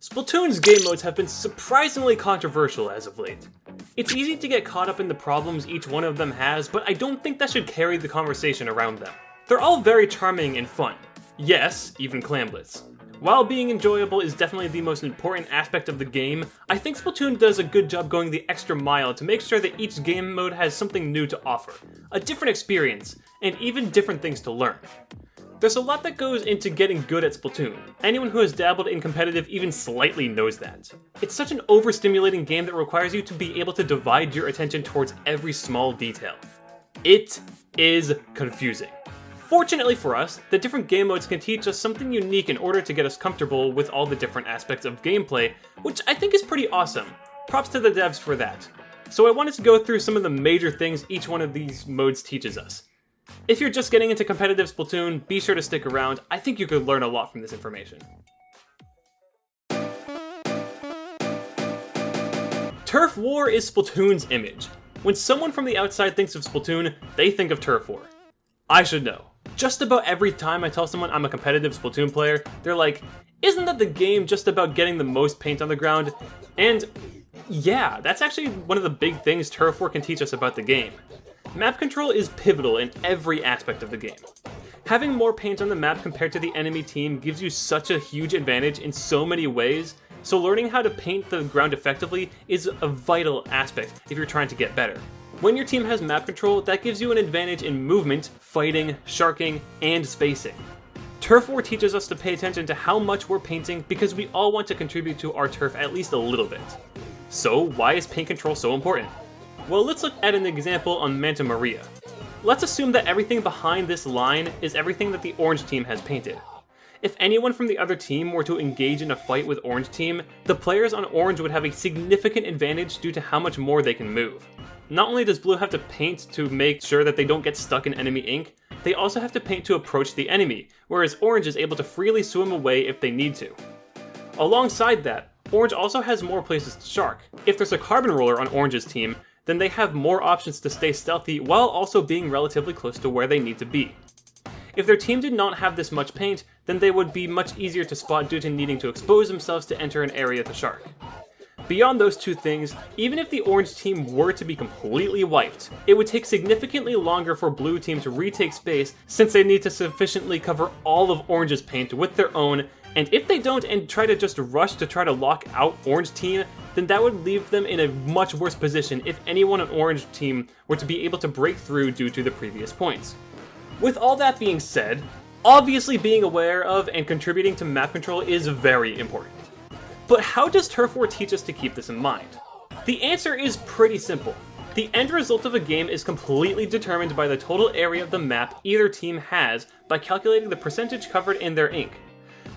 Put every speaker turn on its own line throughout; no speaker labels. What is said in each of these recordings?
Splatoon's game modes have been surprisingly controversial as of late. It's easy to get caught up in the problems each one of them has, but I don't think that should carry the conversation around them. They're all very charming and fun. Yes, even Clam Blitz. While being enjoyable is definitely the most important aspect of the game, I think Splatoon does a good job going the extra mile to make sure that each game mode has something new to offer, a different experience, and even different things to learn. There's a lot that goes into getting good at Splatoon. Anyone who has dabbled in competitive even slightly knows that. It's such an overstimulating game that requires you to be able to divide your attention towards every small detail. It is confusing. Fortunately for us, the different game modes can teach us something unique in order to get us comfortable with all the different aspects of gameplay, which I think is pretty awesome. Props to the devs for that. So I wanted to go through some of the major things each one of these modes teaches us. If you're just getting into competitive Splatoon, be sure to stick around. I think you could learn a lot from this information. Turf War is Splatoon's image. When someone from the outside thinks of Splatoon, they think of Turf War. I should know. Just about every time I tell someone I'm a competitive Splatoon player, they're like, isn't that the game just about getting the most paint on the ground? And yeah, that's actually one of the big things Turf War can teach us about the game. Map control is pivotal in every aspect of the game. Having more paint on the map compared to the enemy team gives you such a huge advantage in so many ways, so learning how to paint the ground effectively is a vital aspect if you're trying to get better. When your team has map control, that gives you an advantage in movement, fighting, sharking, and spacing. Turf War teaches us to pay attention to how much we're painting because we all want to contribute to our turf at least a little bit. So why is paint control so important? Well, let's look at an example on Manta Maria. Let's assume that everything behind this line is everything that the orange team has painted. If anyone from the other team were to engage in a fight with orange team, the players on orange would have a significant advantage due to how much more they can move. Not only does blue have to paint to make sure that they don't get stuck in enemy ink, they also have to paint to approach the enemy, whereas orange is able to freely swim away if they need to. Alongside that, orange also has more places to shark. If there's a carbon roller on orange's team, then they have more options to stay stealthy while also being relatively close to where they need to be. If their team did not have this much paint, then they would be much easier to spot due to needing to expose themselves to enter an area to shark. Beyond those two things, even if the orange team were to be completely wiped, it would take significantly longer for blue team to retake space since they need to sufficiently cover all of orange's paint with their own, and if they don't and try to just rush to try to lock out orange team, then that would leave them in a much worse position if anyone on orange team were to be able to break through due to the previous points. With all that being said, obviously being aware of and contributing to map control is very important. But how does Turf War teach us to keep this in mind? The answer is pretty simple. The end result of a game is completely determined by the total area of the map either team has by calculating the percentage covered in their ink.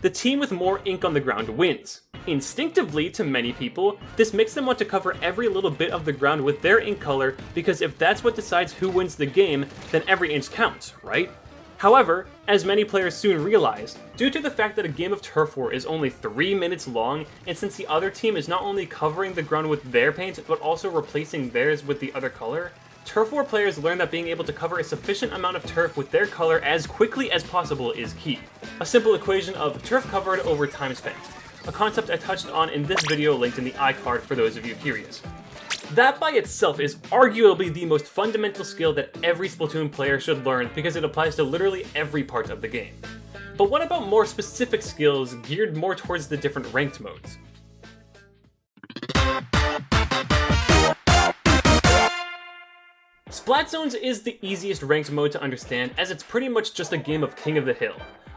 The team with more ink on the ground wins. Instinctively, to many people, this makes them want to cover every little bit of the ground with their ink color because if that's what decides who wins the game, then every inch counts, right? However, as many players soon realized, due to the fact that a game of Turf War is only 3 minutes long, and since the other team is not only covering the ground with their paint, but also replacing theirs with the other color, Turf War players learn that being able to cover a sufficient amount of turf with their color as quickly as possible is key. A simple equation of turf covered over time spent, a concept I touched on in this video linked in the iCard for those of you curious. That by itself is arguably the most fundamental skill that every Splatoon player should learn because it applies to literally every part of the game. But what about more specific skills geared more towards the different ranked modes? Splat Zones is the easiest ranked mode to understand as it's pretty much just a game of King of the Hill,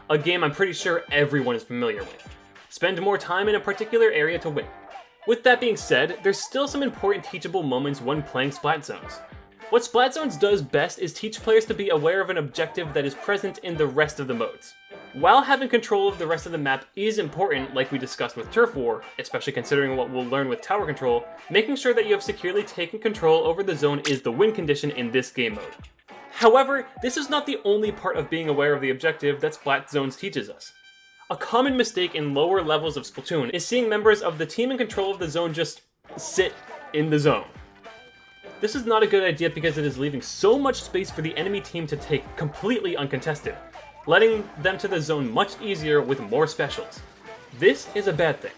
a game I'm pretty sure everyone is familiar with. Spend more time in a particular area to win. With that being said, there's still some important teachable moments when playing Splat Zones. What Splat Zones does best is teach players to be aware of an objective that is present in the rest of the modes. While having control of the rest of the map is important, like we discussed with Turf War, especially considering what we'll learn with tower control, making sure that you have securely taken control over the zone is the win condition in this game mode. However, this is not the only part of being aware of the objective that Splat Zones teaches us. A common mistake in lower levels of Splatoon is seeing members of the team in control of the zone just sit in the zone. This is not a good idea because it is leaving so much space for the enemy team to take completely uncontested, letting them to the zone much easier with more specials. This is a bad thing.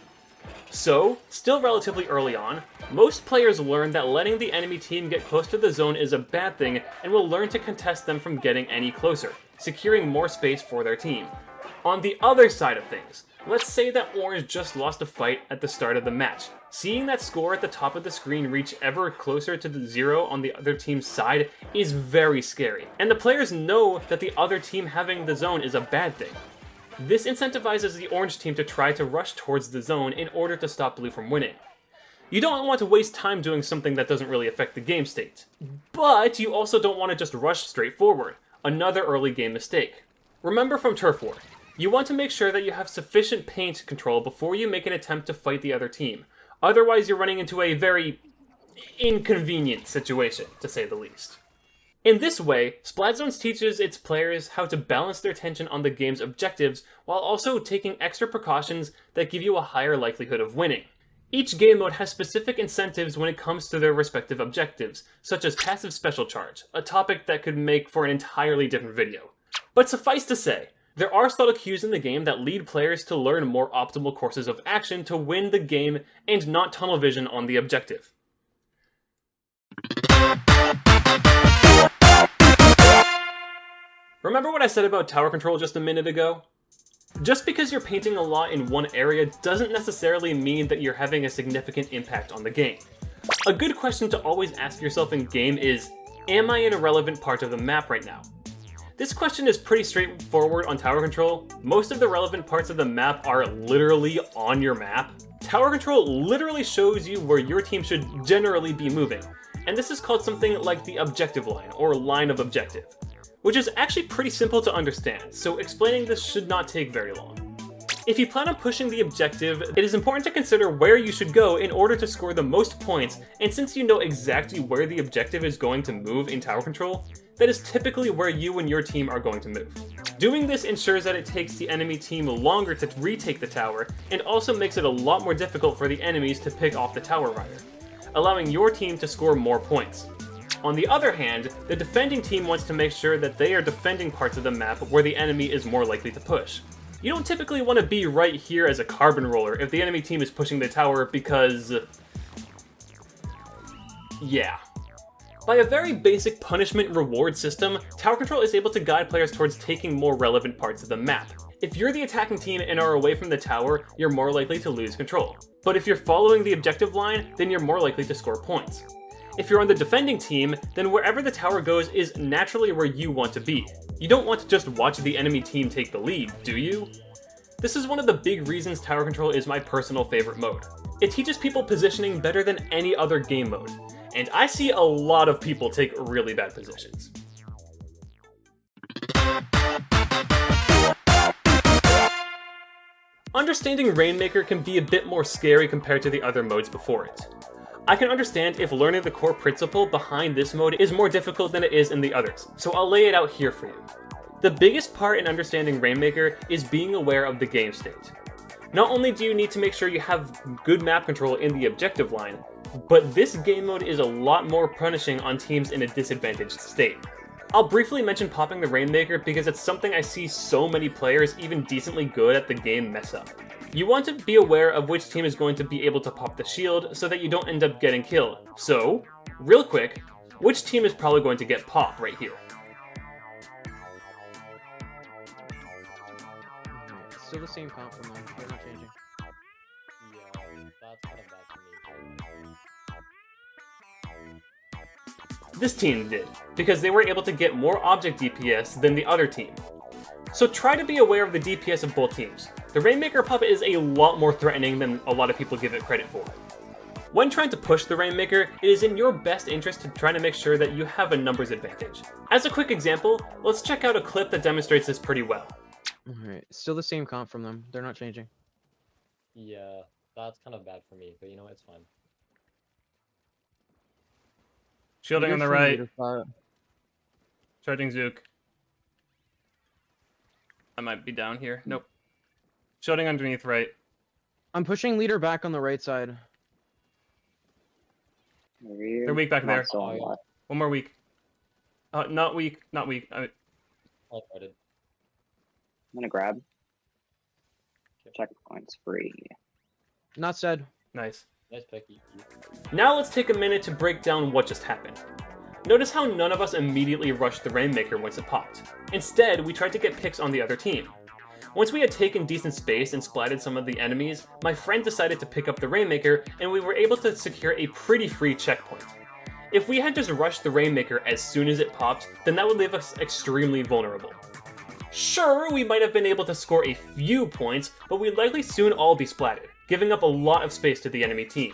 So, still relatively early on, most players learn that letting the enemy team get close to the zone is a bad thing and will learn to contest them from getting any closer, securing more space for their team. On the other side of things, let's say that Orange just lost a fight at the start of the match. Seeing that score at the top of the screen reach ever closer to the 0 on the other team's side is very scary, and the players know that the other team having the zone is a bad thing. This incentivizes the Orange team to try to rush towards the zone in order to stop Blue from winning. You don't want to waste time doing something that doesn't really affect the game state, but you also don't want to just rush straight forward, another early game mistake. Remember from Turf War, you want to make sure that you have sufficient paint control before you make an attempt to fight the other team. Otherwise, you're running into a very inconvenient situation, to say the least. In this way, Splat Zones teaches its players how to balance their attention on the game's objectives while also taking extra precautions that give you a higher likelihood of winning. Each game mode has specific incentives when it comes to their respective objectives, such as passive special charge, a topic that could make for an entirely different video. But suffice to say, there are subtle cues in the game that lead players to learn more optimal courses of action to win the game and not tunnel vision on the objective. Remember what I said about tower control just a minute ago? Just because you're painting a lot in one area doesn't necessarily mean that you're having a significant impact on the game. A good question to always ask yourself in game is, am I in a relevant part of the map right now? This question is pretty straightforward on tower control. Most of the relevant parts of the map are literally on your map. Tower control literally shows you where your team should generally be moving, and this is called something like the objective line, or line of objective, which is actually pretty simple to understand, so explaining this should not take very long. If you plan on pushing the objective, it is important to consider where you should go in order to score the most points, and since you know exactly where the objective is going to move in tower control, that is typically where you and your team are going to move. Doing this ensures that it takes the enemy team longer to retake the tower, and also makes it a lot more difficult for the enemies to pick off the tower rider, allowing your team to score more points. On the other hand, the defending team wants to make sure that they are defending parts of the map where the enemy is more likely to push. You don't typically want to be right here as a carbon roller if the enemy team is pushing the tower because... yeah. By a very basic punishment-reward system, tower control is able to guide players towards taking more relevant parts of the map. If you're the attacking team and are away from the tower, you're more likely to lose control. But if you're following the objective line, then you're more likely to score points. If you're on the defending team, then wherever the tower goes is naturally where you want to be. You don't want to just watch the enemy team take the lead, do you? This is one of the big reasons tower control is my personal favorite mode. It teaches people positioning better than any other game mode, and I see a lot of people take really bad positions. Understanding Rainmaker can be a bit more scary compared to the other modes before it. I can understand if learning the core principle behind this mode is more difficult than it is in the others, so I'll lay it out here for you. The biggest part in understanding Rainmaker is being aware of the game state. Not only do you need to make sure you have good map control in the objective line, but this game mode is a lot more punishing on teams in a disadvantaged state. I'll briefly mention popping the Rainmaker because it's something I see so many players even decently good at the game mess up. You want to be aware of which team is going to be able to pop the shield so that you don't end up getting killed. So, real quick, which team is probably going to get popped right here?
Still the same comp from them, they're not changing.
Yeah, that's kind of bad for me.
This team did, because they were able to get more object DPS than the other team. So try to be aware of the DPS of both teams. The Rainmaker puppet is a lot more threatening than a lot of people give it credit for. When trying to push the Rainmaker, it is in your best interest to try to make sure that you have a numbers advantage. As a quick example, let's check out a clip that demonstrates this pretty well.
Alright, still the same comp from them, they're not changing.
Yeah, that's kind of bad for me, but you know, it's fine.
Shielding on the
Leader from
right,
leader spot.
charging Zook. I might be down here. Nope. Shielding underneath right.
I'm pushing leader back on the right side.
They're weak back there.
So a lot.
One more weak. Not weak, not weak.
All started.
I'm gonna grab. Checkpoints free.
Not said.
Nice.
Nice picky.
Now let's take a minute to break down what just happened. Notice how none of us immediately rushed the Rainmaker once it popped. Instead, we tried to get picks on the other team. Once we had taken decent space and splatted some of the enemies, my friend decided to pick up the Rainmaker, and we were able to secure a pretty free checkpoint. If we had just rushed the Rainmaker as soon as it popped, then that would leave us extremely vulnerable. Sure, we might have been able to score a few points, but we'd likely soon all be splatted, giving up a lot of space to the enemy team.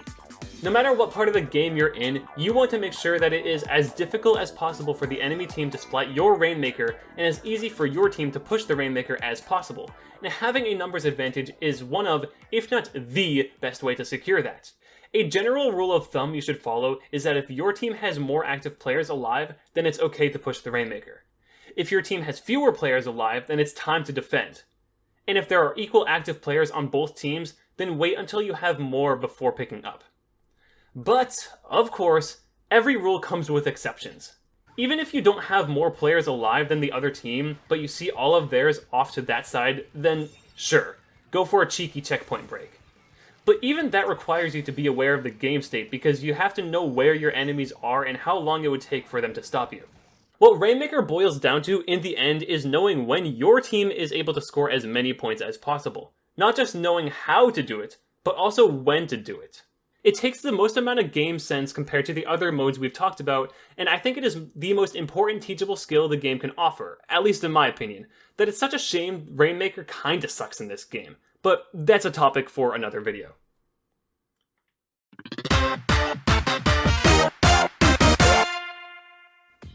No matter what part of the game you're in, you want to make sure that it is as difficult as possible for the enemy team to splat your Rainmaker and as easy for your team to push the Rainmaker as possible, and having a numbers advantage is one of, if not the, best way to secure that. A general rule of thumb you should follow is that if your team has more active players alive, then it's okay to push the Rainmaker. If your team has fewer players alive, then it's time to defend. And if there are equal active players on both teams, then wait until you have more before picking up. But, of course, every rule comes with exceptions. Even if you don't have more players alive than the other team, but you see all of theirs off to that side, then sure, go for a cheeky checkpoint break. But even that requires you to be aware of the game state because you have to know where your enemies are and how long it would take for them to stop you. What Rainmaker boils down to in the end is knowing when your team is able to score as many points as possible. Not just knowing how to do it, but also when to do it. It takes the most amount of game sense compared to the other modes we've talked about, and I think it is the most important teachable skill the game can offer, at least in my opinion, that it's such a shame Rainmaker kinda sucks in this game. But that's a topic for another video.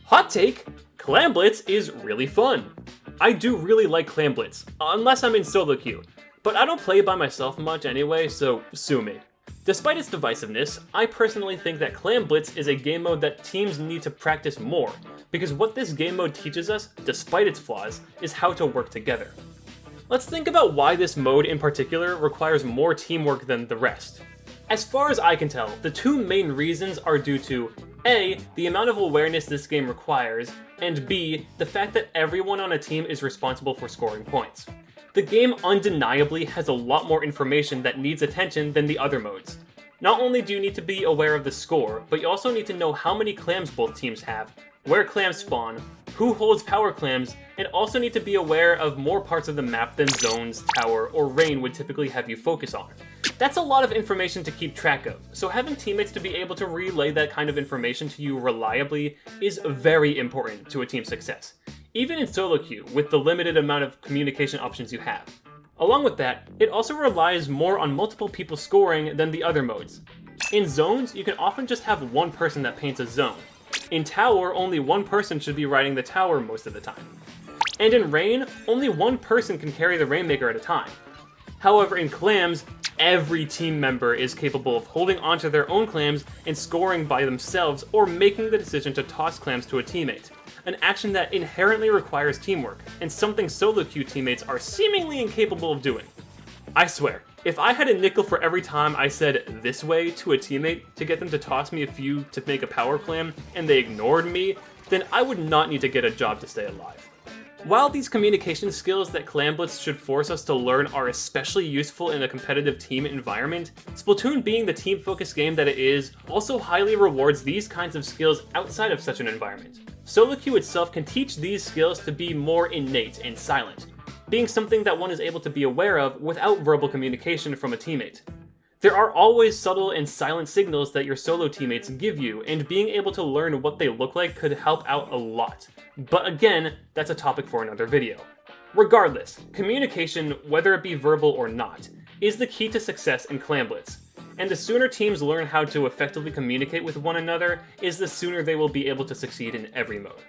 Hot take, Clam Blitz is really fun. I do really like Clam Blitz, unless I'm in solo queue, but I don't play by myself much anyway, so sue me. Despite its divisiveness, I personally think that Clam Blitz is a game mode that teams need to practice more, because what this game mode teaches us, despite its flaws, is how to work together. Let's think about why this mode in particular requires more teamwork than the rest. As far as I can tell, the two main reasons are due to A, the amount of awareness this game requires, and B, the fact that everyone on a team is responsible for scoring points. The game undeniably has a lot more information that needs attention than the other modes. Not only do you need to be aware of the score, but you also need to know how many clams both teams have, where clams spawn, who holds power clams, and also need to be aware of more parts of the map than zones, tower, or rain would typically have you focus on. That's a lot of information to keep track of, so having teammates to be able to relay that kind of information to you reliably is very important to a team's success, even in solo queue with the limited amount of communication options you have. Along with that, it also relies more on multiple people scoring than the other modes. In zones, you can often just have one person that paints a zone. In tower, only one person should be riding the tower most of the time. And in rain, only one person can carry the Rainmaker at a time. However, in clams, every team member is capable of holding onto their own clams and scoring by themselves or making the decision to toss clams to a teammate. An action that inherently requires teamwork, and something solo queue teammates are seemingly incapable of doing. I swear, if I had a nickel for every time I said "this way" to a teammate to get them to toss me a few to make a power clam, and they ignored me, then I would not need to get a job to stay alive. While these communication skills that Clam Blitz should force us to learn are especially useful in a competitive team environment, Splatoon being the team-focused game that it is, also highly rewards these kinds of skills outside of such an environment. Solo queue itself can teach these skills to be more innate and silent, being something that one is able to be aware of without verbal communication from a teammate. There are always subtle and silent signals that your solo teammates give you, and being able to learn what they look like could help out a lot. But again, that's a topic for another video. Regardless, communication, whether it be verbal or not, is the key to success in Clam Blitz. And the sooner teams learn how to effectively communicate with one another, is the sooner they will be able to succeed in every mode.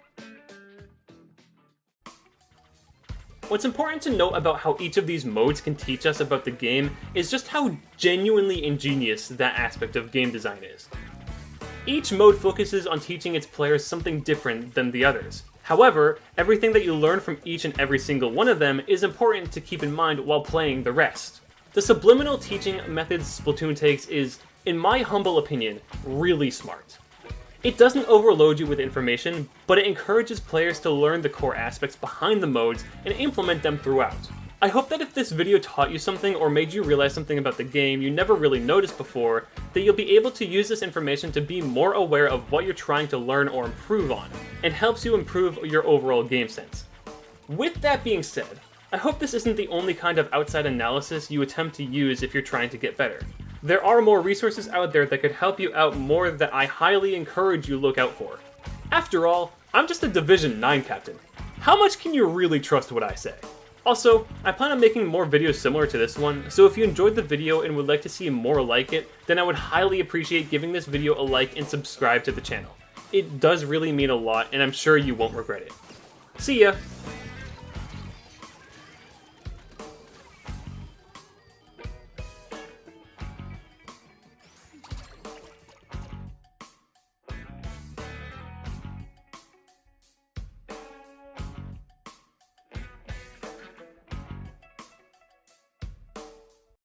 What's important to note about how each of these modes can teach us about the game is just how genuinely ingenious that aspect of game design is. Each mode focuses on teaching its players something different than the others. However, everything that you learn from each and every single one of them is important to keep in mind while playing the rest. The subliminal teaching methods Splatoon takes is, in my humble opinion, really smart. It doesn't overload you with information, but it encourages players to learn the core aspects behind the modes and implement them throughout. I hope that if this video taught you something or made you realize something about the game you never really noticed before, that you'll be able to use this information to be more aware of what you're trying to learn or improve on, and helps you improve your overall game sense. With that being said, I hope this isn't the only kind of outside analysis you attempt to use if you're trying to get better. There are more resources out there that could help you out more that I highly encourage you look out for. After all, I'm just a Division 9 captain. How much can you really trust what I say? Also, I plan on making more videos similar to this one, so if you enjoyed the video and would like to see more like it, then I would highly appreciate giving this video a like and subscribe to the channel. It does really mean a lot, and I'm sure you won't regret it. See ya!